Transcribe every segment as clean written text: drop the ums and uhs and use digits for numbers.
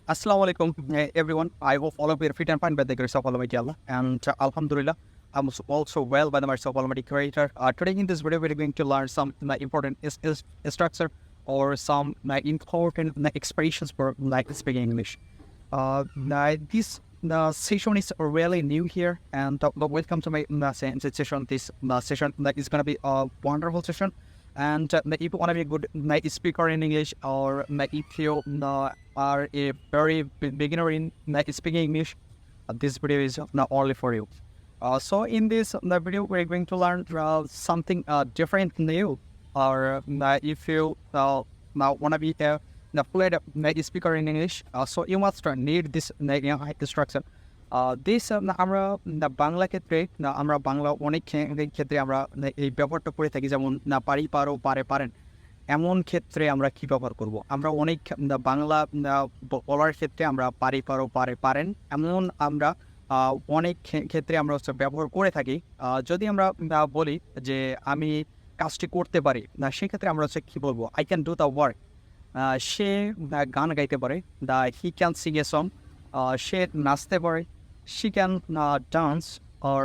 Assalamu alaikum, everyone. I hope all of you are fit and fine by the grace of Almighty Allah. And Alhamdulillah, I'm also well by the mercy of Almighty Creator. Today in this video, we're going to learn some important structure or some important expressions for speaking English. This session is really new here, and welcome to my session. This session is going to be a wonderful session. And if you want to be a good speaker in English, or if you are a very beginner in speaking English, this video is not only for you. So in this video, we're going to learn something different new. Or if you want to be a fluent speaker in English, so you must need this instruction. This আমরা বাংলা ক্ষেত্রে আমরা বাংলা অনেক ক্ষেত্রে আমরা এই ব্যবহারটা করে থাকি, যেমন না পারি পারো পারে পারেন, এমন ক্ষেত্রে আমরা কি ব্যবহার করব। আমরা অনেক বাংলা বলার ক্ষেত্রে আমরা পারি পারো পারে পারেন এমন আমরা অনেক ক্ষেত্রে আমরা ব্যবহার করে থাকি। যদি আমরা বলি যে আমি কাজটি করতে পারি, সেক্ষেত্রে আমরা কী বলবো? I can do the work. সে গান গাইতে পারে, he can sing a song. সে নাচতে পারে, she can dance। or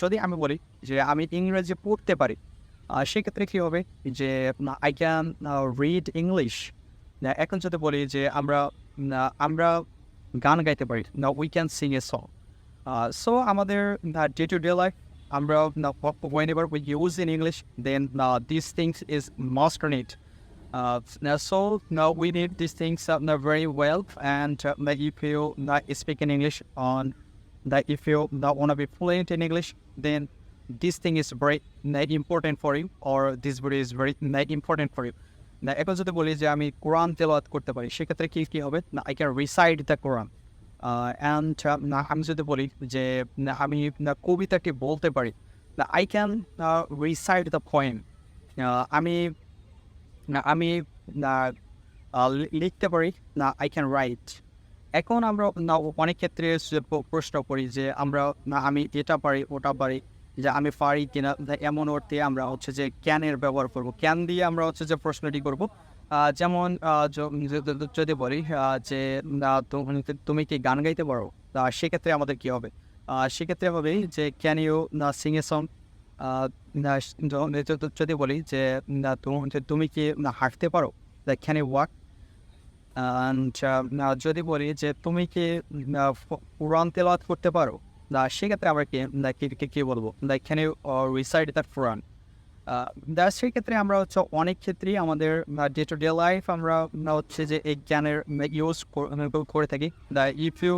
যদি আমি বলি যে আমি ইংরেজি পড়তে পারি, সেক্ষেত্রে কী হবে যে আই ক্যান রিড ইংলিশ। এখন যদি বলি যে আমরা গান গাইতে পারি, we can sing a song. So আমাদের ডে টু ডে লাইফ আমরা whenever we use in English, then these things is must need. So now we need these things very well, and if you speak in English on that, if you want to be fluent in English, then this thing is very important for you, or this video is very important for you. না এখন যদি বলি যে আমি কোরআন তেলাওয়াত করতে পারি, সেক্ষেত্রে কী হবে? না I can recite the Quran. And আমি যদি বলি যে আমি কবিতাটি বলতে পারি, না I can recite the poem. আমি লিখতে পারি, না আই ক্যান রাইট। এখন আমরা অনেক ক্ষেত্রে প্রশ্ন করি যে আমি এটা পারি ওটা পারি, যে আমি পারি কিনা, এমন অর্থে আমরা যে ক্যানের ব্যবহার করব। ক্যান দিয়ে আমরা যে প্রশ্নটি করব। যেমন যদি বলি যে তুমি কি গান গাইতে পারো, সেক্ষেত্রে আমাদের কী হবে? সেক্ষেত্রে হবে যে can you sing a song. যদি বলি যে তুমি কি হাঁটতে পারো, ক্যান ইউ ওয়াক। অ্যান্ড যদি বলি যে তুমি কি কোরআন তেলাওয়াত করতে পারো, সেক্ষেত্রে আমরা কী বলবো? ক্যান ইউ রিসাইট দ্যাট কোরআন। সেক্ষেত্রে আমরা অনেক ক্ষেত্রেই আমাদের ডে টু ডে লাইফ আমরা যে এই জ্ঞানের ইউজ করে থাকি। If you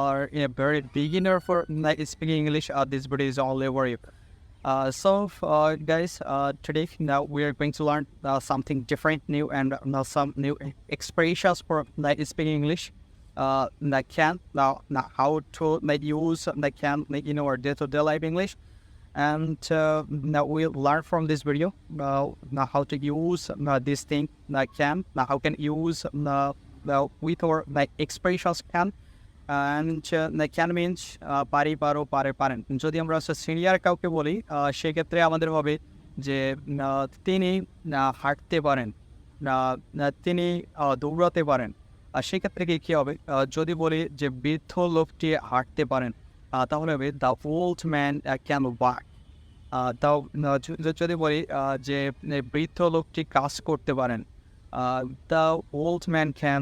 are a very beginner for speaking English, this video is only for you. So guys, today now we are going to learn something different, new, and some new expressions for speaking English. How to use can in our day-to-day life English, and now we'll learn from this video now how to use this thing how can use with our expressions can. And can means পারি পারো পারে পারেন। যদি আমরা senior কাউকে বলি, সেক্ষেত্রে আমাদের হবে যে তিনি হাঁটতে পারেন, তিনি দৌড়াতে পারেন। সেক্ষেত্রে কী হবে? যদি বলি যে বৃদ্ধ লোকটি হাঁটতে পারেন, তাহলে হবে the old man can walk. যদি বলি যে বৃদ্ধ লোকটি কাজ করতে পারেন, the old man can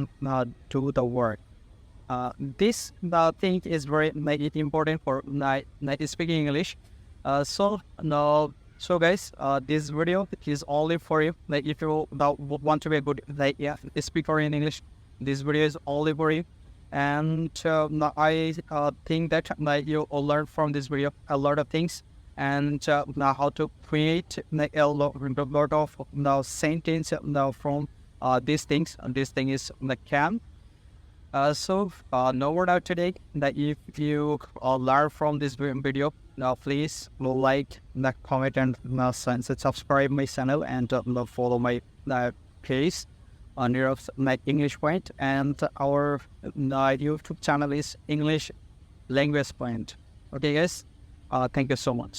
do the work. This thing is very important for speaking English. So guys, this video is only for you. If you want to be a good speaker in English, this video is only for you. And I think that you will learn from this video a lot of things, and how to create a lot of sentence from these things. And this thing is can. So no word out today that if you learn from this video, please like, comment, and subscribe my channel, and follow my page on Nirob's English Point, and our YouTube channel is English Language Point. Okay guys, thank you so much.